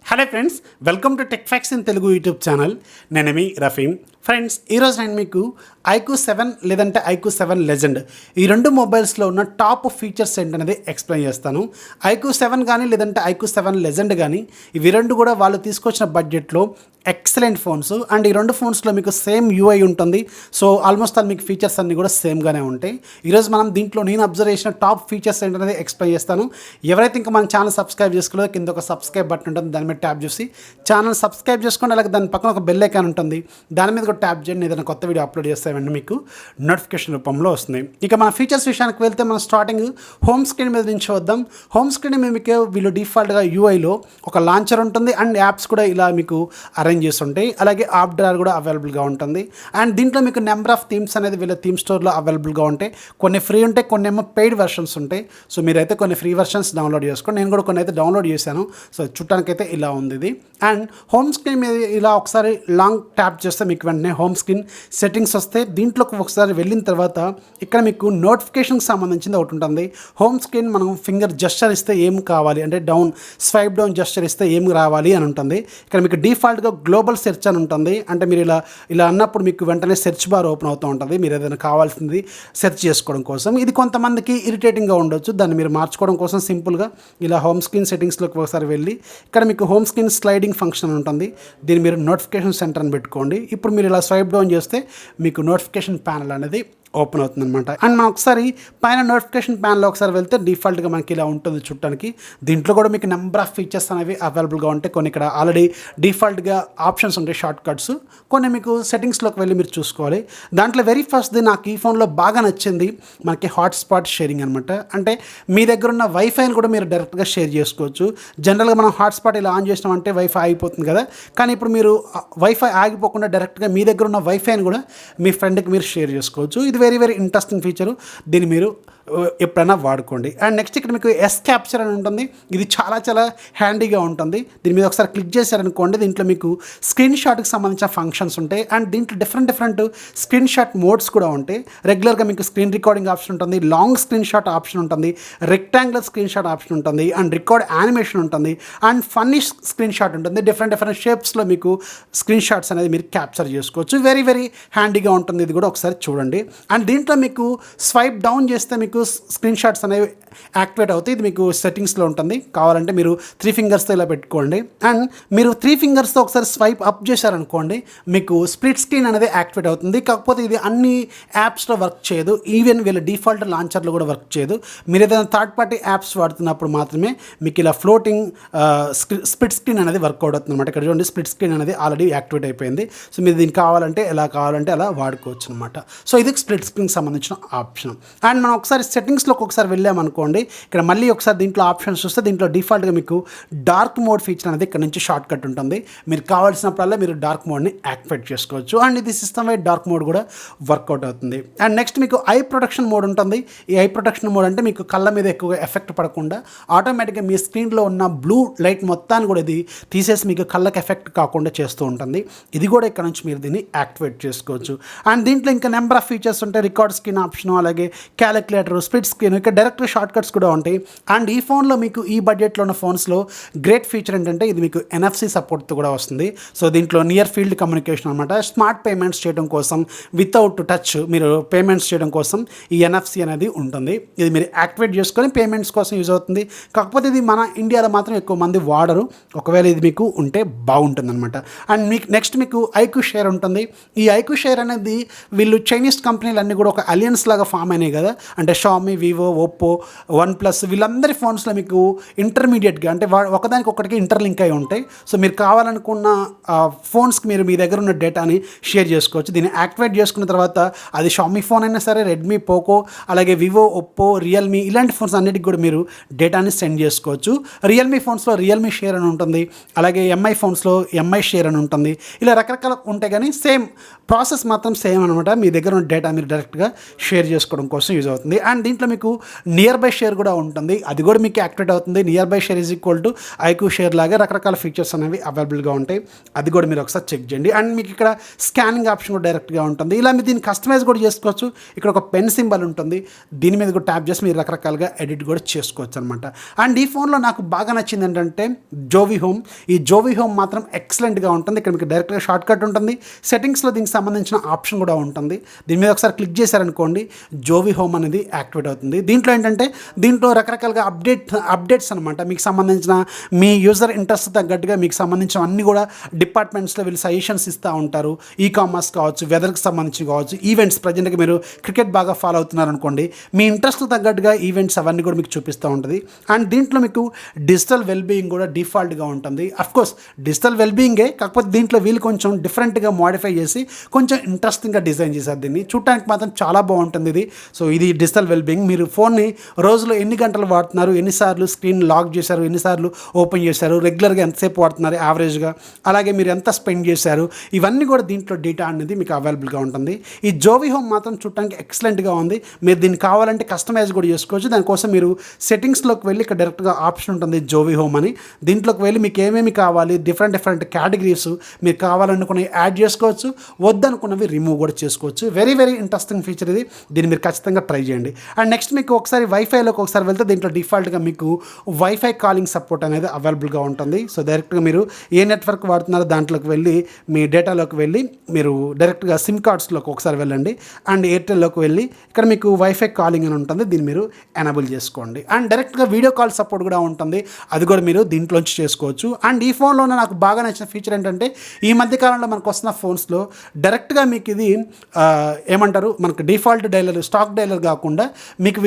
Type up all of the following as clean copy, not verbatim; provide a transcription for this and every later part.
Hello friends, welcome to tech fox in Telugu YouTube channel. నేను మీ Rafeem. Friends, ఈరోజు నేను మీకు IQOO 7 లేదంటే IQOO 7 లెజెండ్ ఈ రెండు మొబైల్స్లో ఉన్న టాప్ ఫీచర్స్ ఏంటనేది ఎక్స్ప్లెయిన్ చేస్తాను. IQOO 7 కానీ లేదంటే IQOO 7 లెజెండ్ కానీ ఇవి రెండు కూడా వాళ్ళు తీసుకొచ్చిన బడ్జెట్లో ఎక్సలెంట్ ఫోన్స్. అండ్ ఈ రెండు ఫోన్స్లో మీకు సేమ్ UI ఉంటుంది. సో ఆల్మోస్ట్ ఆల్ మీకు ఫీచర్స్ అన్నీ కూడా సేమ్గానే ఉంటాయి. ఈరోజు మనం దీంట్లో నేను అబ్జర్వ్ చేసిన టాప్ ఫీచర్స్ ఏంటనేది ఎక్స్ప్లెయిన్ చేస్తాను. ఎవరైతే ఇంకా మన ఛానల్ సబ్స్క్రైబ్ చేసుకోలేదో కింద ఒక సబ్స్క్రైబ్ బటన్ ఉంటుంది, దాని మీద ట్యాప్ చేసి ఛానల్ సబ్స్క్రైబ్ చేసుకోండి. అలాగే దాని పక్కన ఒక బెల్ ఐకాన్ ఉంటుంది, దాని మీద కూడా ట్యాప్ చేయండి. ఏదైనా కొత్త వీడియో అప్లోడ్ చేస్తామంటే మీకు నోటిఫికేషన్ రూపంలో వస్తుంది. ఇక మన ఫీచర్స్ విషయానికి వెళ్తే మనం స్టార్టింగ్ హోమ్ స్క్రీన్ మీద నుంచి వద్దాం. హోమ్ స్క్రీన్ మీద మీకు వీళ్ళు డిఫాల్ట్గా UIలో ఒక లాంచర్ ఉంటుంది అండ్ యాప్స్ కూడా ఇలా మీకు అరేంజ్ చేసి ఉంటాయి. అలాగే యాప్ డ్రాయర్ కూడా అవైలబుల్గా ఉంటుంది. అండ్ దీంట్లో మీకు నెంబర్ ఆఫ్ థీమ్స్ అనేది వీళ్ళ థీమ్ స్టోర్లో అవైలబుల్గా ఉంటాయి. కొన్ని ఫ్రీ ఉంటాయి, కొన్ని ఏమో పెయిడ్ వెర్షన్స్ ఉంటాయి. సో మీరైతే కొన్ని ఫ్రీ వెర్షన్స్ డౌన్లోడ్ చేసుకోండి. నేను కూడా కొన్ని అయితే డౌన్లోడ్ చేశాను. సో చూడటానికైతే ఇలా ఉంది ఇది. అండ్ హోమ్ స్క్రీన్ మీద ఇలా ఒకసారి లాంగ్ ట్యాప్ చేస్తే మీకు వెంటనే హోమ్ స్క్రీన్ సెట్టింగ్స్ వస్తే దీంట్లోకి ఒకసారి వెళ్ళిన తర్వాత ఇక్కడ మీకు నోటిఫికేషన్కి సంబంధించింది ఒకటి ఉంటుంది. హోమ్ స్క్రీన్ మనం ఫింగర్ జస్చర్ ఇస్తే ఏం కావాలి అంటే డౌన్ స్వైప్ డౌన్ జస్చర్ ఇస్తే ఏం రావాలి అని ఉంటుంది. ఇక్కడ మీకు డిఫాల్ట్గా గ్లోబల్ సెర్చ్ అని ఉంటుంది. అంటే మీరు ఇలా అన్నప్పుడు మీకు వెంటనే సెర్చ్ బార్ ఓపెన్ అవుతూ ఉంటుంది. మీరు ఏదైనా కావాల్సింది సెర్చ్ చేసుకోవడం కోసం. ఇది కొంతమందికి ఇరిటేటింగ్గా ఉండొచ్చు. దాన్ని మీరు మార్చుకోవడం కోసం సింపుల్గా ఇలా హోమ్ స్క్రీన్ సెట్టింగ్స్లోకి ఒకసారి వెళ్ళి ఇక్కడ మీకు హోమ్ స్క్రీన్ స్లైడింగ్ ఫంక్షన్ ఉంటుంది. దీన్ని మీరు నోటిఫికేషన్ సెంటర్ అని పెట్టుకోండి. ఇప్పుడు మీరు ఇలా స్వైప్ డౌన్ చేస్తే మీకు నోటిఫికేషన్ ప్యానల్ అనేది ఓపెన్ అవుతుంది అనమాట. అండ్ మనం ఒకసారి పైన నోటిఫికేషన్ ప్యాన్లో ఒకసారి వెళ్తే డిఫాల్ట్గా మనకి ఇలా ఉంటుంది చుట్టానికి. దీంట్లో కూడా మీకు నెంబర్ ఆఫ్ ఫీచర్స్ అనేవి అవైలబుల్గా ఉంటాయి. కొన్ని ఇక్కడ ఆల్రెడీ డిఫాల్ట్గా ఆప్షన్స్ ఉంటాయి, షార్ట్ కట్స్. కొన్ని మీకు సెట్టింగ్స్లోకి వెళ్ళి మీరు చూసుకోవాలి. దాంట్లో వెరీ ఫస్ట్ది నాకు ఈ ఫోన్లో బాగా నచ్చింది మనకి హాట్స్పాట్ షేరింగ్ అనమాట. అంటే మీ దగ్గర ఉన్న వైఫైని కూడా మీరు డైరెక్ట్గా షేర్ చేసుకోవచ్చు. జనరల్గా మనం హాట్స్పాట్ ఇలా ఆన్ చేసినామంటే వైఫై ఆగిపోతుంది కదా. కానీ ఇప్పుడు మీరు వైఫై ఆగిపోకుండా డైరెక్ట్గా మీ దగ్గర ఉన్న వైఫైని కూడా మీ ఫ్రెండ్కి మీరు షేర్ చేసుకోవచ్చు. ఇది వెరీ వెరీ ఇంట్రెస్టింగ్ ఫీచరు. దీన్ని మీరు ఎప్పుడైనా వాడుకోండి. అండ్ నెక్స్ట్ ఇక్కడ మీకు ఎస్ క్యాప్చర్ అని ఉంటుంది. ఇది చాలా చాలా హ్యాండీగా ఉంటుంది. దీని మీద ఒకసారి క్లిక్ చేశారనుకోండి, దీంట్లో మీకు స్క్రీన్ షాట్కి సంబంధించిన ఫంక్షన్స్ ఉంటాయి. అండ్ దీంట్లో డిఫరెంట్ స్క్రీన్ షాట్ మోడ్స్ కూడా ఉంటాయి. రెగ్యులర్గా మీకు స్క్రీన్ రికార్డింగ్ ఆప్షన్ ఉంటుంది, లాంగ్ స్క్రీన్ షాట్ ఆప్షన్ ఉంటుంది, రెక్టాంగులర్ స్క్రీన్ షాట్ ఆప్షన్ ఉంటుంది, అండ్ రికార్డ్ యానిమేషన్ ఉంటుంది, అండ్ ఫన్నీ స్క్రీన్ షాట్ ఉంటుంది. డిఫరెంట్ షేప్స్లో మీకు స్క్రీన్ షాట్స్ అనేది మీరు క్యాప్చర్ చేసుకోవచ్చు. వెరీ వెరీ హ్యాండీగా ఉంటుంది. ఇది కూడా ఒకసారి చూడండి. అండ్ దీంట్లో మీకు స్వైప్ డౌన్ చేస్తే మీకు స్క్రీన్ షాట్స్ అనేవి యాక్టివేట్ అవుతాయి. ఇది మీకు సెట్టింగ్స్లో ఉంటుంది. కావాలంటే మీరు 3 ఫింగర్స్తో ఇలా పెట్టుకోండి. అండ్ మీరు 3 ఫింగర్స్తో ఒకసారి స్వైప్ అప్ చేశారనుకోండి, మీకు స్ప్లిట్ స్క్రీన్ అనేది యాక్టివేట్ అవుతుంది. కాకపోతే ఇది అన్ని యాప్స్లో వర్క్ చేయదు. ఈవెన్ వీళ్ళ డిఫాల్ట్ లాంచర్లో కూడా వర్క్ చేయదు. మీరు ఏదైనా థర్డ్ పార్టీ యాప్స్ వాడుతున్నప్పుడు మాత్రమే మీకు ఇలా ఫ్లోటింగ్ స్ప్లిట్ స్క్రీన్ అనేది వర్కౌట్ అవుతుంది అనమాట. ఇక్కడ చూడండి, స్ప్లిట్ స్క్రీన్ అనేది ఆల్రెడీ యాక్టివేట్ అయిపోయింది. సో మీరు దీనికి కావాలంటే ఎలా కావాలంటే అలా వాడుకోవచ్చు అనమాట. సో ఇది స్ప్లిట్ స్క్రీన్కి సంబంధించిన ఆప్షన్. అండ్ మనం ఒకసారి సెట్టింగ్స్లోకి ఒకసారి వెళ్ళామనుకోండి, ఇక్కడ మళ్ళీ ఒకసారి దీంట్లో ఆప్షన్స్ చూస్తే దీంట్లో డిఫాల్ట్గా మీకు డార్క్ మోడ్ ఫీచర్ అనేది ఇక్కడ నుంచి షార్ట్ కట్ ఉంటుంది. మీరు కావాల్సినప్పుడల్లా మీరు డార్క్ మోడ్ని యాక్టివేట్ చేసుకోవచ్చు. అండ్ ఇది సిస్టమ్ వైడ్ డార్క్ మోడ్ కూడా వర్కౌట్ అవుతుంది. అండ్ నెక్స్ట్ మీకు ఐ ప్రొటెక్షన్ మోడ్ ఉంటుంది. ఈ ఐ ప్రొటెక్షన్ మోడ్ అంటే మీకు కళ్ళ మీద ఎక్కువగా ఎఫెక్ట్ పడకుండా ఆటోమేటిక్గా మీ స్క్రీన్లో ఉన్న బ్లూ లైట్ మొత్తాన్ని కూడా ఇది తీసేసి మీకు కళ్ళకి ఎఫెక్ట్ కాకుండా చేస్తూ ఉంటుంది. ఇది కూడా ఇక్కడ నుంచి మీరు దీన్ని యాక్టివేట్ చేసుకోవచ్చు. అండ్ దీంట్లో ఇంకా నెంబర్ ఆఫ్ ఫీచర్స్ ఉంటాయి. రికార్డ్ స్క్రీన్ ఆప్షన్, అలాగే క్యాలిక్యులేటర్, స్ప్లిట్ స్క్రీన్, ఇక్కడ డైరెక్ట్ షార్ట్ కట్స్ కూడా ఉంటాయి. అండ్ ఈ ఫోన్లో మీకు ఈ బడ్జెట్లో ఉన్న ఫోన్స్లో గ్రేట్ ఫీచర్ ఏంటంటే ఇది మీకు NFC సపోర్ట్తో కూడా వస్తుంది. సో దీంట్లో నియర్ ఫీల్డ్ కమ్యూనికేషన్ అనమాట. స్మార్ట్ పేమెంట్స్ చేయడం కోసం వితౌట్ టచ్ మీరు పేమెంట్స్ చేయడం కోసం ఈ NFC అనేది ఉంటుంది. ఇది మీరు యాక్టివేట్ చేసుకొని పేమెంట్స్ కోసం యూజ్ అవుతుంది. కాకపోతే ఇది మన ఇండియాలో మాత్రం ఎక్కువ మంది వాడరు. ఒకవేళ ఇది మీకు ఉంటే బాగుంటుంది అనమాట. అండ్ మీకు నెక్స్ట్ మీకు IQOO షేర్ ఉంటుంది. ఈ IQOO షేర్ అనేది వీళ్ళు చైనీస్ కంపెనీలు అన్నీ కూడా ఒక అలియన్స్ లాగా ఫామ్ అయినాయి కదా. అంటే షామీ, వివో, ఒప్పో, OnePlus వీళ్ళందరి ఫోన్స్లో మీకు ఇంటర్మీడియట్గా అంటే ఒకదానికి ఒకటికి ఇంటర్లింక్ అయి ఉంటాయి. సో మీరు కావాలనుకున్న ఫోన్స్కి మీరు మీ దగ్గర ఉన్న డేటాని షేర్ చేసుకోవచ్చు. దీన్ని యాక్టివేట్ చేసుకున్న తర్వాత అది షామీ ఫోన్ అయినా సరే, రెడ్మీ, పోకో, అలాగే వివో, ఒప్పో, రియల్మీ ఇలాంటి ఫోన్స్ అన్నిటికి కూడా మీరు డేటాని సెండ్ చేసుకోవచ్చు. రియల్మీ ఫోన్స్లో రియల్మీ షేర్ అని ఉంటుంది, అలాగే MI ఫోన్స్లో MI షేర్ అని ఉంటుంది. ఇలా రకరకాల ఉంటాయి కానీ సేమ్ ప్రాసెస్ మాత్రం సేమ్ అనమాట. మీ దగ్గర ఉన్న డేటా మీరు డైరెక్ట్గా షేర్ చేసుకోవడం కోసం యూజ్ అవుతుంది. అండ్ అండ్ దీంట్లో మీకు నియర్ బై షేర్ కూడా ఉంటుంది, అది కూడా మీకు యాక్టివేట్ అవుతుంది. Near by share is equal to IQOO share లాగా రకరకాల ఫీచర్స్ అనేవి అవైలబుల్గా ఉంటాయి, అది కూడా మీరు ఒకసారి చెక్ చేయండి. అండ్ మీకు ఇక్కడ స్కానింగ్ ఆప్షన్ కూడా డైరెక్ట్గా ఉంటుంది. ఇలా మీరు దీన్ని కస్టమైజ్ కూడా చేసుకోవచ్చు. ఇక్కడ ఒక పెన్ సింబల్ ఉంటుంది, దీని మీద కూడా ట్యాప్ చేసి మీరు రకరకాలుగా ఎడిట్ కూడా చేసుకోవచ్చు అనమాట. అండ్ ఈ ఫోన్లో నాకు బాగా నచ్చింది ఏంటంటే JOVI హోమ్. ఈ JOVI హోమ్ మాత్రం ఎక్సలెంట్గా ఉంటుంది. ఇక్కడ మీకు డైరెక్ట్గా షార్ట్ కట్ ఉంటుంది, సెట్టింగ్స్లో దీనికి సంబంధించిన ఆప్షన్ కూడా ఉంటుంది. దీని మీద ఒకసారి క్లిక్ చేశారనుకోండి JOVI హోమ్ అనేది యాక్టివేట్ అవుతుంది. దీంట్లో ఏంటంటే దీంట్లో రకరకాలుగా అప్డేట్స్ అనమాట, మీకు సంబంధించిన మీ యూజర్ ఇంట్రెస్ట్ తగ్గట్టుగా మీకు సంబంధించిన అన్ని కూడా డిపార్ట్మెంట్స్లో వీళ్ళు సజెషన్స్ ఇస్తూ ఉంటారు. కామర్స్ కావచ్చు, వెదర్కి సంబంధించి కావచ్చు, ఈవెంట్స్ ప్రజెంట్గా మీరు క్రికెట్ బాగా ఫాలో అవుతున్నారు అనుకోండి, మీ ఇంట్రెస్ట్ తగ్గట్టుగా ఈవెంట్స్ అవన్నీ కూడా మీకు చూపిస్తూ ఉంటుంది. అండ్ దీంట్లో మీకు డిజిటల్ వెల్బీయింగ్ కూడా డిఫాల్ట్గా ఉంటుంది. అఫ్కోర్స్ డిజిటల్ వెల్బీయింగే, కాకపోతే దీంట్లో వీళ్ళు కొంచెం డిఫరెంట్గా మోడిఫై చేసి కొంచెం ఇంట్రెస్టింగ్గా డిజైన్ చేశారు. దీన్ని చూడటానికి మాత్రం చాలా బాగుంటుంది ఇది. సో ఇది డిజిటల్ వెల్బీయింగ్. మీరు ఫోన్ని రోజులో ఎన్ని గంటలు వాడుతున్నారు, ఎన్నిసార్లు స్క్రీన్ లాక్ చేశారు, ఎన్నిసార్లు ఓపెన్ చేశారు, రెగ్యులర్గా ఎంతసేపు వాడుతున్నారు యావరేజ్గా, అలాగే మీరు ఎంత స్పెండ్ చేశారు, ఇవన్నీ కూడా దీంట్లో డేటా అనేది మీకు అవైలబుల్గా ఉంటుంది. ఈ JOVI హోమ్ మాత్రం చూడటానికి ఎక్సలెంట్గా ఉంది. మీరు దీన్ని కావాలంటే కస్టమైజ్ కూడా చేసుకోవచ్చు. దానికోసం మీరు సెట్టింగ్స్లోకి వెళ్ళి ఇక్కడ డైరెక్ట్గా ఆప్షన్ ఉంటుంది JOVI హోమ్ అని, దీంట్లోకి వెళ్ళి మీకు ఏమేమి కావాలి డిఫరెంట్ కేటగిరీస్ మీరు కావాలనుకున్నవి యాడ్ చేసుకోవచ్చు, వద్దనుకున్నవి రిమూవ్ కూడా చేసుకోవచ్చు. వెరీ ఇంట్రెస్టింగ్ ఫీచర్ ఇది, దీన్ని మీరు ఖచ్చితంగా ట్రై చేయండి. అండ్ నెక్స్ట్ మీకు ఒకసారి వైఫైలోకి ఒకసారి వెళ్తే దీంట్లో డిఫాల్ట్గా మీకు WiFi కాలింగ్ సపోర్ట్ అనేది అవైలబుల్గా ఉంటుంది. సో డైరెక్ట్గా మీరు ఏ నెట్వర్క్ వాడుతున్నారో దాంట్లోకి వెళ్ళి మీ డేటాలోకి వెళ్ళి మీరు డైరెక్ట్గా సిమ్ కార్డ్స్లోకి ఒకసారి వెళ్ళండి. అండ్ ఎయిర్టెల్లోకి వెళ్ళి ఇక్కడ మీకు WiFi కాలింగ్ అని ఉంటుంది, దీన్ని మీరు ఎనేబుల్ చేసుకోండి. అండ్ డైరెక్ట్గా వీడియో కాల్ సపోర్ట్ కూడా ఉంటుంది, అది కూడా మీరు దీంట్లోంచి చేసుకోవచ్చు. అండ్ ఈ ఫోన్లోనే నాకు బాగా నచ్చిన ఫీచర్ ఏంటంటే ఈ మధ్యకాలంలో మనకు వస్తున్న ఫోన్స్లో డైరెక్ట్గా మీకు ఇది ఏమంటారు, మనకు డిఫాల్ట్ డైలర్ స్టాక్ డైలర్ కాకుండా మీకు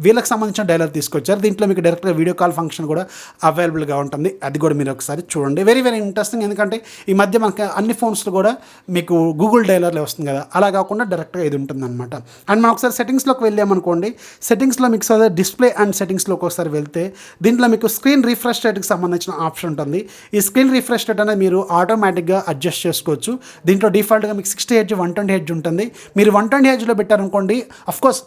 వీళ్ళకి సంబంధించిన డైలర్ తీసుకొచ్చారు. దీంట్లో మీకు డైరెక్ట్గా వీడియో కాల్ ఫంక్షన్ కూడా అవైలబుల్గా ఉంటుంది, అది కూడా మీరు ఒకసారి చూడండి. Very interesting. ఎందుకంటే ఈ మధ్య మనకి అన్ని ఫోన్స్లో కూడా మీకు గూగుల్ డైలర్లో వస్తుంది కదా, అలా కాకుండా డైరెక్ట్గా ఇది ఉంటుంది అనమాట. అండ్ మనం ఒకసారి సెట్టింగ్స్లోకి వెళ్ళామనుకోండి, సెట్టింగ్స్లో మీకు డిస్ప్లే అండ్ సెట్టింగ్స్లోకి ఒకసారి వెళ్తే దీంట్లో మీకు స్క్రీన్ రిఫ్రెష్ రేట్కి సంబంధించిన ఆప్షన్ ఉంటుంది. ఈ స్క్రీన్ రిఫ్రెష్ రేట్ అనేది మీరు ఆటోమేటిక్గా అడ్జస్ట్ చేసుకోవచ్చు. దీంట్లో డిఫాల్ట్గా మీకు 60 Hz 120 Hz ఉంటుంది. మీరు 120 Hzలో పెట్టారనుకోండి, అఫ్కోర్స్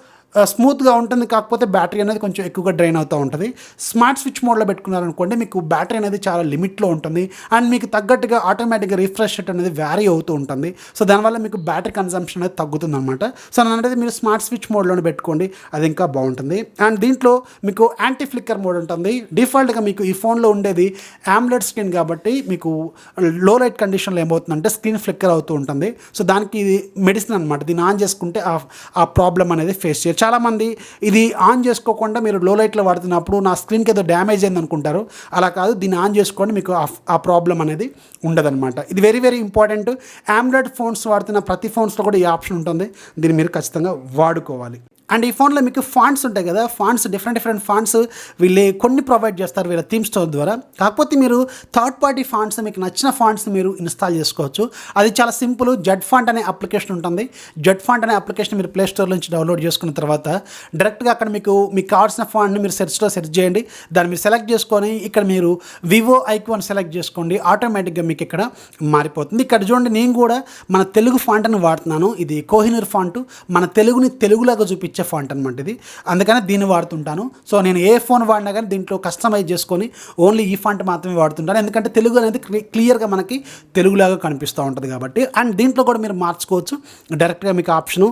స్మూత్గా ఉంటుంది, కాకపోతే బ్యాటరీ అనేది కొంచెం ఎక్కువగా డ్రైన్ అవుతూ ఉంటుంది. స్మార్ట్ స్విచ్ మోడ్లో పెట్టుకున్నారనుకోండి, మీకు బ్యాటరీ అనేది చాలా లిమిట్లో ఉంటుంది. అండ్ మీకు తగ్గట్టుగా ఆటోమేటిక్గా రిఫ్రెష్ రేట్ అనేది వ్యారీ అవుతూ ఉంటుంది. సో దానివల్ల మీకు బ్యాటరీ కన్సంప్షన్ అనేది తగ్గుతుంది అనమాట. సో అనేది మీరు స్మార్ట్ స్విచ్ మోడ్లోనే పెట్టుకోండి, అది ఇంకా బాగుంటుంది. అండ్ దీంట్లో మీకు యాంటీ ఫ్లిక్కర్ మోడ్ ఉంటుంది. డిఫాల్ట్గా మీకు ఈ ఫోన్లో ఉండేది AMOLED స్క్రీన్ కాబట్టి మీకు లో లైట్ కండిషన్లో ఏమవుతుందంటే స్క్రీన్ ఫ్లిక్కర్ అవుతూ ఉంటుంది. సో దానికి ఇది మెడిసిన్ అనమాట. దీన్ని ఆన్ చేసుకుంటే ఆ ప్రాబ్లం అనేది ఫేస్ చేయొచ్చు. చాలామంది ఇది ఆన్ చేసుకోకుండా మీరు లో లైట్లో వాడుతున్నప్పుడు నా స్క్రీన్కి ఏదో డ్యామేజ్ అయింది అనుకుంటారు, అలా కాదు. దీన్ని ఆన్ చేసుకోండి, మీకు ఆ ప్రాబ్లం అనేది ఉండదన్నమాట. ఇది వెరీ ఇంపార్టెంట్. AMOLED ఫోన్స్ వాడుతున్న ప్రతి ఫోన్స్లో కూడా ఈ ఆప్షన్ ఉంటుంది, దీన్ని మీరు ఖచ్చితంగా వాడుకోవాలి. అండ్ ఈ ఫోన్లో మీకు ఫాంట్స్ ఉంటాయి కదా, ఫాంట్స్ డిఫరెంట్ ఫాంట్స్ వీళ్ళు కొన్ని ప్రొవైడ్ చేస్తారు వీళ్ళ థీమ్ స్టోర్ ద్వారా. కాకపోతే మీరు థర్డ్ పార్టీ ఫాంట్స్ మీకు నచ్చిన ఫాంట్స్ మీరు ఇన్స్టాల్ చేసుకోవచ్చు. అది చాలా సింపుల్. జెడ్ ఫాంట్ అనే అప్లికేషన్ ఉంటుంది. జెడ్ ఫాంట్ అనే అప్లికేషన్ మీరు ప్లే స్టోర్ నుంచి డౌన్లోడ్ చేసుకున్న తర్వాత డైరెక్ట్గా అక్కడ మీకు కావాల్సిన ఫాంట్ని మీరు సెర్చ్ చేయండి. దాన్ని మీరు సెలెక్ట్ చేసుకొని ఇక్కడ మీరు వివో IQOO అని సెలెక్ట్ చేసుకోండి, ఆటోమేటిక్గా మీకు ఇక్కడ మారిపోతుంది. ఇక్కడ చూడండి, నేను కూడా మన తెలుగు ఫాంట్ అని వాడుతున్నాను. ఇది కోహినూర్ ఫాంట్, మన తెలుగుని తెలుగులాగా చూపించే ఫాంట్ అనమాట ఇది, అందుకని దీన్ని వాడుతుంటాను. సో నేను ఏ ఫోన్ వాడినా కానీ దీంట్లో కస్టమైజ్ చేసుకొని ఓన్లీ ఈ ఫాంట్ మాత్రమే వాడుతుంటాను, ఎందుకంటే తెలుగు అనేది క్లియర్గా మనకి తెలుగులాగా కనిపిస్తూ ఉంటుంది కాబట్టి. అండ్ దీంట్లో కూడా మీరు మార్చుకోవచ్చు. డైరెక్ట్గా మీకు ఆప్షను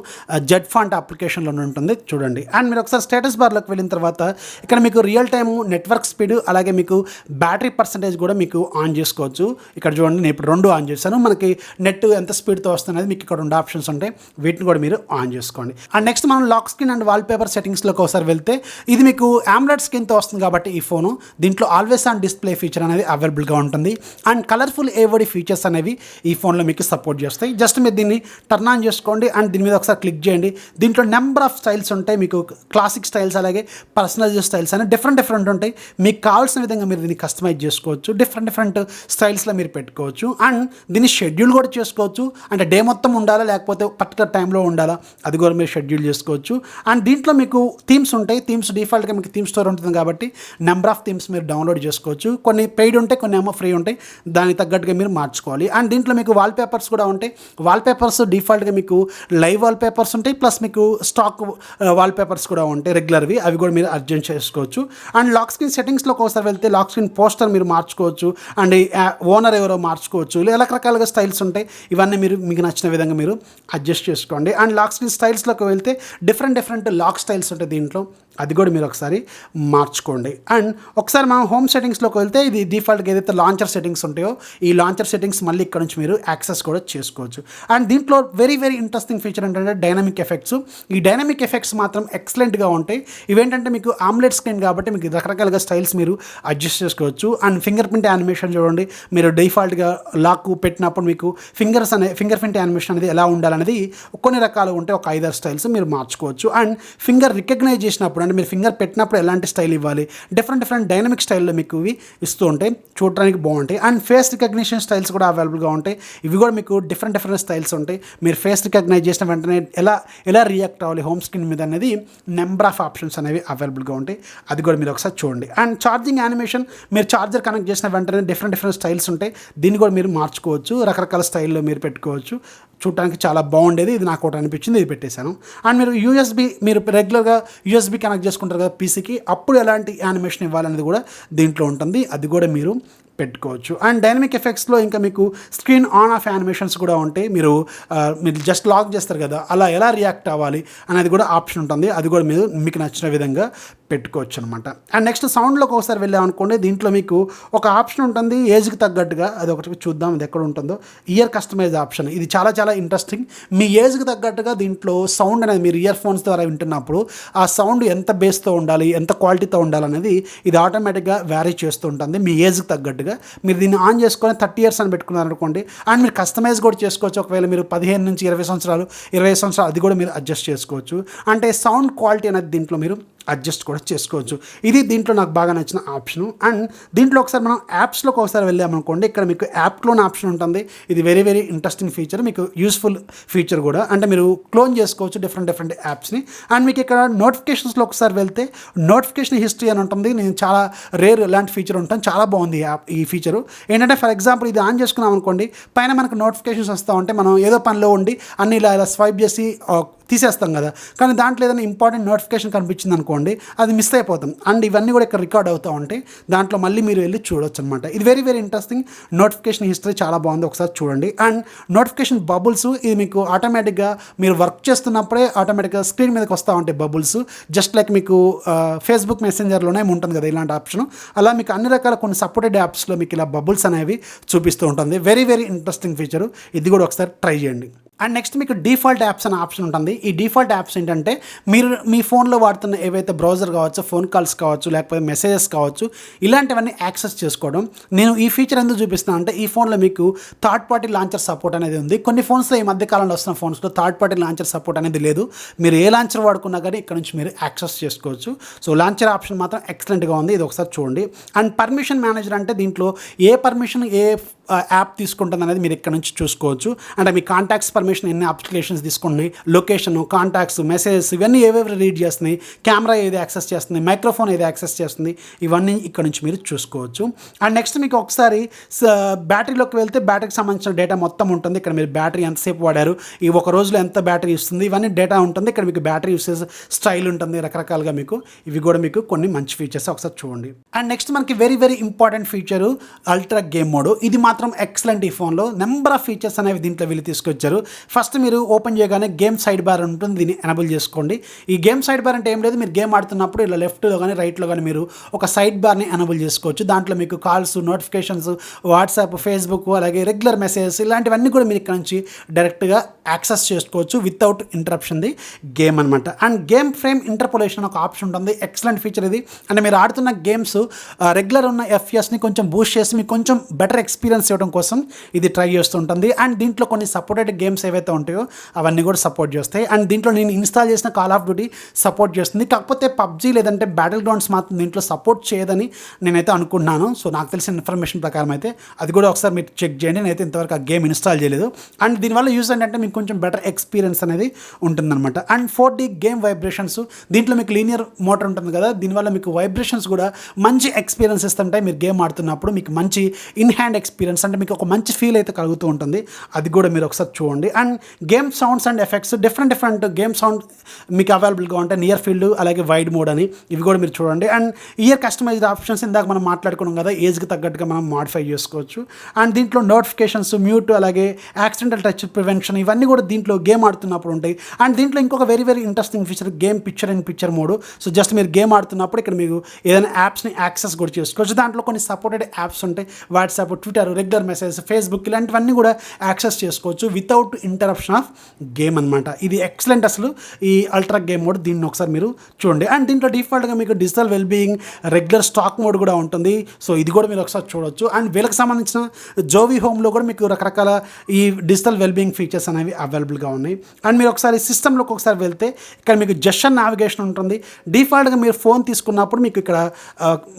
జెడ్ ఫాంట్ అప్లికేషన్లో ఉంటుంది, చూడండి. అండ్ మీరు ఒకసారి స్టేటస్ బార్లోకి వెళ్ళిన తర్వాత ఇక్కడ మీకు రియల్ టైమ్ నెట్వర్క్ స్పీడ్ అలాగే మీకు బ్యాటరీ పర్సంటేజ్ కూడా మీకు ఆన్ చేసుకోవచ్చు. ఇక్కడ చూడండి, నేను ఇప్పుడు 2 ఆన్ చేశాను. మనకి నెట్ ఎంత స్పీడ్తో వస్తున్నది మీకు ఇక్కడ 2 ఆప్షన్స్ ఉంటాయి, వీటిని కూడా మీరు ఆన్ చేసుకోండి. అండ్ నెక్స్ట్ మనం లాక్ స్క్రీన్ అండ్ వాల్పేపర్ సెట్టింగ్స్లోకి ఒకసారి వెళ్తే ఇది మీకు AMOLED స్క్రీన్తో వస్తుంది కాబట్టి ఈ ఫోను దీంట్లో ఆల్వేస్ ఆన్ డిస్ప్లే ఫీచర్ అనేది అవైలబుల్గా ఉంటుంది. అండ్ కలర్ఫుల్ ఏవోడి ఫీచర్స్ అనేవి ఈ ఫోన్లో మీకు సపోర్ట్ చేస్తాయి. జస్ట్ మీరు దీన్ని టర్న్ ఆన్ చేసుకోండి అండ్ దీని మీద ఒకసారి క్లిక్ చేయండి. దీంట్లో నెంబర్ ఆఫ్ స్టైల్స్ ఉంటాయి, మీకు క్లాసిక్ స్టైల్స్ అలాగే పర్సనలైజ్ స్టైల్స్ అని డిఫరెంట్ ఉంటాయి. మీకు కావాల్సిన విధంగా మీరు దీన్ని కస్టమైజ్ చేసుకోవచ్చు. డిఫరెంట్ స్టైల్స్లో మీరు పెట్టుకోవచ్చు. అండ్ దీన్ని షెడ్యూల్ కూడా చేసుకోవచ్చు, అంటే డే మొత్తం ఉండాలా లేకపోతే పర్టికులర్ టైంలో ఉండాలా, అది కూడా మీరు షెడ్యూల్ చేసుకోవచ్చు. అండ్ దీంట్లో మీకు థీమ్స్ ఉంటాయి. థీమ్స్ డిఫాల్ట్గా మీకు థీమ్ స్టోర్ ఉంటుంది కాబట్టి నెంబర్ ఆఫ్ థీమ్స్ మీరు డౌన్లోడ్ చేసుకోవచ్చు. కొన్ని పెయిడ్ ఉంటాయి, కొన్ని ఏమో ఫ్రీ ఉంటాయి. దానికి తగ్గట్టుగా మీరు మార్చుకోవాలి. అండ్ దీంట్లో మీకు వాల్పేపర్స్ కూడా ఉంటాయి. వాల్పేపర్స్ డిఫాల్ట్గా మీకు లైవ్ వాల్పేపర్స్ ఉంటాయి, ప్లస్ మీకు స్టాక్ వాల్పేపర్స్ కూడా ఉంటాయి రెగ్యులర్వి, అవి కూడా మీరు అడ్జస్ట్ చేసుకోవచ్చు. అండ్ లాక్ స్క్రీన్ సెట్టింగ్స్లోకి ఒకసారి వెళ్తే లాక్ స్క్రీన్ పోస్టర్ మీరు మార్చుకోవచ్చు. అండ్ ఓనర్ ఎవరో మార్చుకోవచ్చు. రకరకాలుగా స్టైల్స్ ఉంటాయి. ఇవన్నీ మీరు మీకు నచ్చిన విధంగా మీరు అడ్జస్ట్ చేసుకోండి. అండ్ లాక్ స్క్రీన్ స్టైల్స్లోకి వెళ్తే డిఫరెంట్ లాక్ స్టైల్స్ ఉంటాయి దీంట్లో, అది కూడా మీరు ఒకసారి మార్చుకోండి. అండ్ ఒకసారి మనం హోమ్ సెట్టింగ్స్లోకి వెళ్తే ఇది డిఫాల్ట్గా ఏదైతే లాంచర్ సెట్టింగ్స్ ఉంటాయో ఈ లాంచర్ సెట్టింగ్స్ మళ్ళీ ఇక్కడ నుంచి మీరు యాక్సెస్ కూడా చేసుకోవచ్చు. అండ్ దీంట్లో వెరీ ఇంట్రెస్టింగ్ ఫీచర్ ఏంటంటే డైనమిక్ ఎఫెక్ట్స్. ఈ డైనమిక్ ఎఫెక్ట్స్ మాత్రం ఎక్సలెంట్గా ఉంటాయి. ఇవేంటంటే మీకు ఆమ్లెట్ స్క్రీన్ కాబట్టి మీకు రకరకాలుగా స్టైల్స్ మీరు అడ్జస్ట్ చేసుకోవచ్చు. అండ్ ఫింగర్ ప్రింట్ యానిమేషన్ చూడండి, మీరు డిఫాల్ట్గా లాక్ పెట్టినప్పుడు మీకు ఫింగర్ ప్రింట్ యానిమేషన్ అనేది ఎలా ఉండాలనేది కొన్ని రకాలు ఉంటాయి, ఒక 5-6 స్టైల్స్ మీరు మార్చుకోవచ్చు. అండ్ ఫింగర్ రికగ్నైజ్ చేసినప్పుడు అంటే మీరు ఫింగర్ పెట్టినప్పుడు ఎలాంటి స్టైల్ ఇవ్వాలి, డిఫరెంట్ డైనమిక్ స్టైల్లో మీకు ఇవి ఇస్తూ ఉంటాయి, చూడడానికి బాగుంటాయి. అండ్ ఫేస్ రికగ్నిషన్ స్టైల్స్ కూడా అవైలబుల్గా ఉంటాయి. ఇవి కూడా మీకు డిఫరెంట్ స్టైల్స్ ఉంటాయి. మీరు ఫేస్ రికగ్నైజ్ చేసిన వెంటనే ఎలా రియాక్ట్ అవ్వాలి హోమ్ స్క్రీన్ మీద అనేది నెంబర్ ఆఫ్ ఆప్షన్స్ అనేవి అవైలబుల్గా ఉంటాయి, అది కూడా మీరు ఒకసారి చూడండి. అండ్ ఛార్జింగ్ యానిమేషన్, మీరు ఛార్జర్ కనెక్ట్ చేసిన వెంటనే డిఫరెంట్ స్టైల్స్ ఉంటాయి, దీన్ని కూడా మీరు మార్చుకోవచ్చు. రకరకాల స్టైల్లో మీరు పెట్టుకోవచ్చు. చూడటానికి చాలా బాగుండేది, ఇది నాకు ఒకటి అనిపించింది, ఇది పెట్టేశాను. అండ్ మీరు మీరు రెగ్యులర్గా యూఎస్బీ కనెక్ట్ చేసుకుంటారు కదా పీసీకి, అప్పుడు ఎలాంటి యానిమేషన్ ఇవ్వాలనేది కూడా దీంట్లో ఉంటుంది, అది కూడా మీరు పెట్టుకోవచ్చు. అండ్ డైనమిక్ ఎఫెక్ట్స్లో ఇంకా మీకు స్క్రీన్ ఆన్ ఆఫ్ యానిమేషన్స్ కూడా ఉంటాయి. మీరు జస్ట్ లాక్ చేస్తారు కదా, అలా ఎలా రియాక్ట్ అవ్వాలి అనేది కూడా ఆప్షన్ ఉంటుంది, అది కూడా మీరు మీకు నచ్చిన విధంగా పెట్టుకోవచ్చు అనమాట. అండ్ నెక్స్ట్ సౌండ్లోకి ఒకసారి వెళ్ళామనుకోండి, దీంట్లో మీకు ఒక ఆప్షన్ ఉంటుంది ఏజ్కి తగ్గట్టుగా, అది ఒకటి చూద్దాం అది ఎక్కడ ఉంటుందో. ఇయర్ కస్టమైజ్ ఆప్షన్, ఇది చాలా ఇంట్రెస్టింగ్. మీ ఏజ్కి తగ్గట్టుగా దీంట్లో సౌండ్ అనేది మీరు ఇయర్ ఫోన్స్ ద్వారా వింటున్నప్పుడు ఆ సౌండ్ ఎంత బేస్తో ఉండాలి, ఎంత క్వాలిటీతో ఉండాలనేది ఇది ఆటోమేటిక్గా వ్యారీ చేస్తూ ఉంటుంది మీ ఏజ్కి తగ్గట్టుగా. మీరు దీన్ని ఆన్ చేసుకొని 30 years అని పెట్టుకున్నారనుకోండి, అండ్ మీరు కస్టమైజ్ కూడా చేసుకోవచ్చు. ఒకవేళ మీరు 15 నుంచి 20 సంవత్సరాలు, 20 సంవత్సరాలు, అది కూడా మీరు అడ్జస్ట్ చేసుకోవచ్చు. అంటే సౌండ్ క్వాలిటీ అనేది దీంట్లో మీరు అడ్జస్ట్ కూడా చేసుకోవచ్చు. ఇది దీంట్లో నాకు బాగా నచ్చిన ఆప్షను. అండ్ దీంట్లో ఒకసారి మనం యాప్స్లోకి ఒకసారి వెళ్ళామనుకోండి, ఇక్కడ మీకు యాప్ క్లోన్ ఆప్షన్ ఉంటుంది. ఇది వెరీ ఇంట్రెస్టింగ్ ఫీచర్, మీకు యూస్ఫుల్ ఫీచర్ కూడా. అంటే మీరు క్లోన్ చేసుకోవచ్చు డిఫరెంట్ యాప్స్ని. అండ్ మీకు ఇక్కడ నోటిఫికేషన్స్లో ఒకసారి వెళ్తే నోటిఫికేషన్ హిస్టరీ అని ఉంటుంది. నేను చాలా రేర్ ఇలాంటి ఫీచర్ ఉంటాను, చాలా బాగుంది ఈ ఫీచరు. ఏంటంటే ఫర్ ఎగ్జాంపుల్ ఇది ఆన్ చేసుకున్నాం అనుకోండి, పైన మనకు నోటిఫికేషన్స్ వస్తూ ఉంటే మనం ఏదో పనిలో ఉండి అన్ని ఇలా స్వైప్ చేసి తీసేస్తాం కదా, కానీ దాంట్లో ఏదైనా ఇంపార్టెంట్ నోటిఫికేషన్ కనిపించింది అనుకోండి, అది మిస్ అయిపోతాం. అండ్ ఇవన్నీ కూడా ఇక్కడ రికార్డ్ అవుతూ ఉంటాయి, దాంట్లో మళ్ళీ మీరు వెళ్ళి చూడొచ్చు అనమాట. ఇది వెరీ ఇంట్రెస్టింగ్. నోటిఫికేషన్ హిస్టరీ చాలా బాగుంది, ఒకసారి చూడండి. అండ్ నోటిఫికేషన్ బబుల్స్, ఇది మీకు ఆటోమేటిక్గా మీరు వర్క్ చేస్తున్నప్పుడే ఆటోమేటిక్గా స్క్రీన్ మీదకి వస్తూ ఉంటాయి బబుల్స్. జస్ట్ లైక్ మీకు ఫేస్బుక్ మెసెంజర్లోనే ఉంటుంది కదా ఇలాంటి ఆప్షన్, అలా మీకు అన్ని రకాల కొన్ని సపోర్టెడ్ యాప్స్లో మీకు ఇలా బబుల్స్ అనేవి చూపిస్తూ ఉంటుంది. వెరీ ఇంట్రెస్టింగ్ ఫీచరు, ఇది కూడా ఒకసారి ట్రై చేయండి. అండ్ నెక్స్ట్ మీకు డిఫాల్ట్ యాప్స్ అనే ఆప్షన్ ఉంటుంది. ఈ డిఫాల్ట్ యాప్స్ ఏంటంటే మీరు మీ ఫోన్లో వాడుతున్న ఏవైతే బ్రౌజర్ కావచ్చు, ఫోన్ కాల్స్ కావచ్చు, లేకపోతే మెసేజెస్ కావచ్చు, ఇలాంటివన్నీ యాక్సెస్ చేసుకోవడం. నేను ఈ ఫీచర్ ఎందుకు చూపిస్తాను అంటే ఈ ఫోన్లో మీకు థర్డ్ పార్టీ లాంచర్ సపోర్ట్ అనేది ఉంది. కొన్ని ఫోన్స్లో ఈ మధ్యకాలంలో వస్తున్న ఫోన్స్లో థర్డ్ పార్టీ లాంచర్ సపోర్ట్ అనేది లేదు. మీరు ఏ లాంచర్ వాడుకున్నా కానీ ఇక్కడ నుంచి మీరు యాక్సెస్ చేసుకోవచ్చు. సో లాంచర్ ఆప్షన్ మాత్రం ఎక్సలెంట్గా ఉంది, ఇది ఒకసారి చూడండి. అండ్ పర్మిషన్ మేనేజర్ అంటే దీంట్లో ఏ పర్మిషన్ ఏ యాప్ తీసుకుంటుంది అనేది మీరు ఇక్కడ నుంచి చూసుకోవచ్చు. అంటే మీ కాంటాక్ట్స్ పర్మిషన్ ఎన్ని అప్లికేషన్స్ తీసుకుంటున్నాయి, లొకేషన్, కాంటాక్ట్స్, మెసేజెస్, ఇవన్నీ ఏవేవి రీడ్ చేస్తున్నాయి, కెమెరా ఏది యాక్సెస్ చేస్తుంది, మైక్రోఫోన్ ఏది యాక్సెస్ చేస్తుంది, ఇవన్నీ ఇక్కడ నుంచి మీరు చూసుకోవచ్చు. అండ్ నెక్స్ట్ మీకు ఒకసారి బ్యాటరీలోకి వెళ్తే బ్యాటరీకి సంబంధించిన డేటా మొత్తం ఉంటుంది. ఇక్కడ మీరు బ్యాటరీ ఎంతసేపు వాడారు, ఈ ఒక రోజులో ఎంత బ్యాటరీ ఇస్తుంది, ఇవన్నీ డేటా ఉంటుంది. ఇక్కడ మీకు బ్యాటరీ యూసేజ్ స్టైల్ ఉంటుంది, రకరకాలుగా మీకు ఇవి కూడా మీకు కొన్ని మంచి ఫీచర్స్, ఒకసారి చూడండి. అండ్ నెక్స్ట్ మనకి very important feature ultra game mode. ఇది మాత్రం ఎక్సలెంట్. ఈ ఫోన్లో నెంబర్ ఆఫ్ ఫీచర్స్ అనేవి దీంట్లో వీళ్ళు తీసుకొచ్చారు. ఫస్ట్ మీరు ఓపెన్ చేయగానే గేమ్ సైడ్ బార్ ఉంటుంది, దీన్ని ఎనబుల్ చేసుకోండి. ఈ గేమ్ సైడ్ బార్ అంటే ఏం లేదు, మీరు గేమ్ ఆడుతున్నప్పుడు ఇలా లెఫ్ట్లో కానీ రైట్లో కానీ మీరు ఒక సైడ్ బార్ని ఎనబుల్ చేసుకోవచ్చు. దాంట్లో మీకు కాల్స్, నోటిఫికేషన్స్, వాట్సాప్, ఫేస్బుక్, అలాగే రెగ్యులర్ మెసేజెస్, ఇలాంటివన్నీ కూడా మీరు ఇక్కడ నుంచి డైరెక్ట్గా యాక్సెస్ చేసుకోవచ్చు వితౌట్ ఇంటరప్షన్ది గేమ్ అనమాట. అండ్ గేమ్ ఫ్రేమ్ ఇంటర్పోలేషన్ ఒక ఆప్షన్ ఉంటుంది, ఎక్సలెంట్ ఫీచర్ ఇది. అంటే మీరు ఆడుతున్న గేమ్స్ రెగ్యులర్ ఉన్న ఎఫ్ఎస్ని కొంచెం బూస్ట్ చేసి మీకు కొంచెం బెటర్ ఎక్స్పీరియన్స్ ఎక్స్పీరియన్స్ ఇవ్వడం కోసం ఇది ట్రై చేస్తుంటుంది. అండ్ దీంట్లో కొన్ని సపోర్టెడ్ గేమ్స్ ఏవైతే ఉంటాయో అవన్నీ కూడా సపోర్ట్ చేస్తాయి. అండ్ దీంట్లో నేను ఇన్స్టాల్ చేసిన కాల్ ఆఫ్ డ్యూటీ సపోర్ట్ చేస్తుంది. కాకపోతే పబ్జీ లేదంటే బ్యాటిల్ గ్రౌండ్స్ మాత్రం దీంట్లో సపోర్ట్ చేయదని నేనైతే అనుకుంటున్నాను. సో నాకు తెలిసిన ఇన్ఫర్మేషన్ ప్రకారం అయితే అది కూడా ఒకసారి మీరు చెక్ చేయండి. నేనైతే ఇంతవరకు ఆ గేమ్ ఇన్స్టాల్ చేయలేదు. అండ్ దీనివల్ల యూజ్ ఏంటంటే మీకు కొంచెం బెటర్ ఎక్స్పీరియన్స్ అనేది ఉంటుందన్నమాట. అండ్ 4D గేమ్ వైబ్రేషన్స్, దీంట్లో మీకు లీనియర్ మోటార్ ఉంటుంది కదా, దీనివల్ల మీకు వైబ్రేషన్స్ కూడా మంచి ఎక్స్పీరియన్స్ ఇస్తుంటాయి. మీరు గేమ్ ఆడుతున్నప్పుడు మీకు మంచి ఇన్ హ్యాండ్ ఎక్స్పీరియన్స్, అంటే మీకు ఒక మంచి ఫీల్ అయితే కలుగుతూ ఉంటుంది. అది కూడా మీరు ఒకసారి చూడండి. And game sounds and effects, different game sound మీకు అవైలబుల్గా ఉంటాయి. నియర్ ఫీల్డ్ అలాగే వైడ్ మోడ్ అని, ఇవి కూడా మీరు చూడండి. అండ్ ఇయర్ కస్టమైజ్డ్ ఆప్షన్స్ ఇందాక మనం మాట్లాడుకున్నాం కదా, ఏజ్కి తగ్గట్టుగా మనం మాడిఫై చేసుకోవచ్చు. అండ్ దీంట్లో నోటిఫికేషన్స్, మ్యూట్, అలాగే యాక్సిడెంటల్ టచ్ ప్రివెన్షన్, ఇవన్నీ కూడా దీంట్లో గేమ్ ఆడుతున్నప్పుడు ఉంటాయి. అండ్ దీంట్లో ఇంకొక very interesting feature, game picture in picture mode. So just మీరు గేమ్ ఆడుతున్నప్పుడు ఇక్కడ మీకు ఏదైనా యాప్స్ని యాక్సెస్ కూడా చేసుకోవచ్చు. దాంట్లో కొన్ని సపోర్టెడ్ యాప్స్ ఉంటాయి, WhatsApp, Twitter, regular message, Facebook, ఇలాంటివన్నీ కూడా యాక్సెస్ చేసుకోవచ్చు వితౌట్ ఇంటరప్షన్ ఆఫ్ గేమ్ అనమాట. ఇది ఎక్సలెంట్ అసలు ఈ అల్ట్రా గేమ్ మోడ్. దీన్ని ఒకసారి మీరు చూడండి. అండ్ దీంట్లో డిఫాల్ట్గా మీకు digital wellbeing, regular stock mode కూడా ఉంటుంది. సో ఇది కూడా మీరు ఒకసారి చూడొచ్చు. అండ్ వీళ్ళకి సంబంధించిన జోవి హోమ్లో కూడా మీకు రకరకాల ఈ డిజిటల్ వెల్బీయింగ్ ఫీచర్స్ అనేవి అవైలబుల్గా ఉన్నాయి. అండ్ మీరు ఒకసారి సిస్టంలోకి ఒకసారి వెళ్తే ఇక్కడ మీకు జెస్చర్ నావిగేషన్ ఉంటుంది. డిఫాల్ట్గా మీరు ఫోన్ తీసుకున్నప్పుడు మీకు ఇక్కడ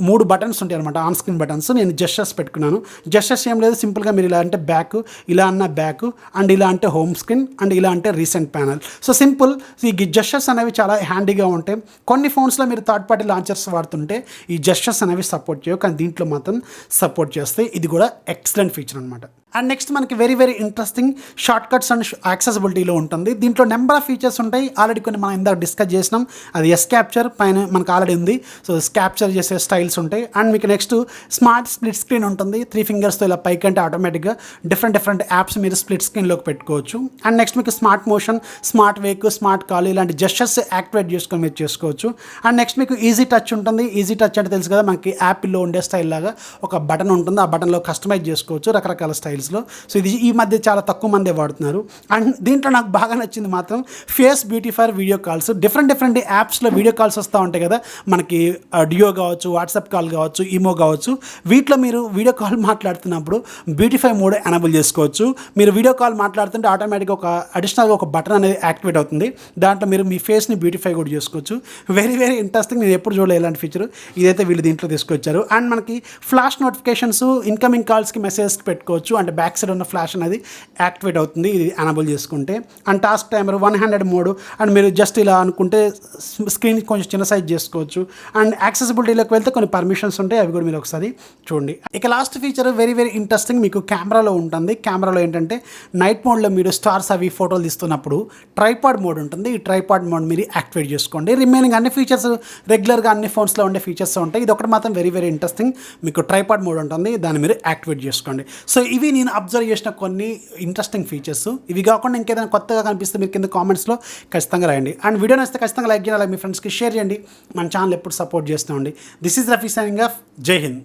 3 బటన్స్ ఉంటాయి అనమాట, ఆన్ స్క్రీన్ బటన్స్. నేను జెస్చర్స్ పెట్టుకున్నాను. జెస్చర్స్ ఏం లేదు, సింపుల్గా మీరు ఇలా అంటే బ్యాక్, ఇలా అన్న బ్యాక్, అండ్ ఇలా అంటే హోమ్ స్క్రీన్, అండ్ ఇలా అంటే రీసెంట్ ప్యానల్. So simple. ఈ జెస్చర్స్ అనేవి చాలా హ్యాండీగా ఉంటాయి. కొన్ని ఫోన్స్లో మీరు థర్డ్ పార్టీ లాంచర్స్ వాడుతుంటే ఈ జెస్చర్స్ అనేవి సపోర్ట్ చేయవు, కానీ దీంట్లో మాత్రం సపోర్ట్ చేస్తాయి. ఇది కూడా ఎక్సలెంట్ ఫీచర్ అనమాట. అండ్ నెక్స్ట్ మనకి very interesting shortcuts and యాక్సెసిబిలిటీలో ఉంటుంది. దీంట్లో నెంబర్ ఆఫ్ ఫీచర్స్ ఉంటాయి. ఆల్రెడీ కొన్ని మనం ఇందాక డిస్కస్ చేసినాం. అది ఎస్ క్యాప్చర్ పైన మనకు ఆల్రెడీ ఉంది. సో క్యాప్చర్ చేసే స్టైల్స్ ఉంటాయి. అండ్ మీకు నెక్స్ట్ స్మార్ట్ స్ప్లిట్ స్క్రీన్ ఉంటుంది. 3 ఫింగర్స్తో ఇలా పైకంటే ఆటోమేటిక్గా డిఫరెంట్ యాప్స్ మీరు స్ప్లిట్ స్క్రీన్లోకి పెట్టుకోవచ్చు. అండ్ నెక్స్ట్ మీకు smart motion, smart Wake, smart call, ఇలాంటి జెస్చర్స్ యాక్టివేట్ చేసుకొని మీరు చేసుకోవచ్చు. అండ్ నెక్స్ట్ మీకు ఈజీ టచ్ ఉంటుంది. ఈజీ టచ్ అంటే తెలుసు కదా, మనకి యాపిల్లో ఉండే స్టైల్ లాగా ఒక బటన్ ఉంటుంది. ఆ బటన్లో కస్టమైజ్ చేసుకోవచ్చు రకరకాల స్టైల్స్లో. సో ఇది ఈ మధ్య చాలా తక్కువ మందే వాడుతున్నారు. అండ్ దీంట్లో నాకు బాగా నచ్చింది మాత్రం face beauty for video calls. Different యాప్స్లో వీడియో కాల్స్ వస్తూ ఉంటాయి కదా, మనకి డియో కావచ్చు, వాట్సాప్ కాల్ కావచ్చు, ఈమో కావచ్చు. వీటిలో మీరు వీడియో కాల్ మాట్లాడుతున్నప్పుడు బ్యూటిఫై మోడ్ ఎనేబుల్ చేసుకోవచ్చు. మీరు వీడియో కాల్ మాట్లాడుతుంటే ఆటోమేటిక్గా ఒక అడిషనల్గా ఒక బటన్ అనేది యాక్టివేట్ అవుతుంది. దాంట్లో మీరు మీ ఫేస్ని బ్యూటిఫై కూడా చేసుకోవచ్చు. Very interesting. నేను ఎప్పుడు చూడలేదు ఇలాంటి ఫీచర్. ఇదైతే వీళ్ళు దీంట్లో తీసుకొచ్చారు. అండ్ మనకి ఫ్లాష్ నోటిఫికేషన్స్, ఇన్కమింగ్ కాల్స్కి మెసేజ్ పెట్టుకోవచ్చు. అంటే బ్యాక్ సైడ్ ఉన్న ఫ్లాష్ అనేది యాక్టివేట్ అవుతుంది ఇది ఎనేబుల్ చేసుకుంటే. And task timer, 1 handed mode. And మీరు జస్ట్ ఇలా అనుకుంటే స్క్రీన్ కొంచెం చిన్న సైజ్ చేసుకోవచ్చు. అండ్ యాక్సెసిబిలిటీలోకి వెళ్తే కొన్ని పర్మిషన్స్ ఉంటాయి, అవి కూడా మీరు ఒకసారి చూడండి. ఇక లాస్ట్ ఫీచర్ వెరీ ఇంట్రెస్టింగ్, మీకు కెమెరాలో ఉంటుంది. కెమెరాలో ఏంటంటే నైట్ మోడ్లో మీరు స్టార్స్ అవి ఫోటోలు తీస్తున్నప్పుడు ట్రైపాడ్ మోడ్ ఉంటుంది. ఈ ట్రైపాడ్ మోడ్ మీరు యాక్టివేట్ చేసుకోండి. రిమైనింగ్ అన్ని ఫీచర్స్ రెగ్యులర్గా అన్ని ఫోన్స్లో ఉండే ఫీచర్స్ ఉంటాయి. ఇది ఒకటి మాత్రం వెరీ ఇంట్రెస్టింగ్, మీకు ట్రైపాడ్ మోడ్ ఉంటుంది, దాన్ని మీరు యాక్టివేట్ చేసుకోండి. సో ఇవి నేను అబ్జర్వ్ చేసిన కొన్ని ఇంట్రెస్టింగ్ ఫీచర్స్. ఇవి కాకుండా ఇంకేదైనా కొత్తగా కనిపిస్తే మీరు కింద కామెంట్స్లో ఖచ్చితంగా రాయండి. అండ్ వీడియో నచ్చితే ఖచ్చితంగా లైక్ చేయాలి, అలాగే మీ ఫ్రెండ్స్కి షేర్ చేయండి. మన ఛానల్ ఎప్పుడు సపోర్ట్ చేస్తూ ఉండి. This is Rafi signing off. జై హింద్.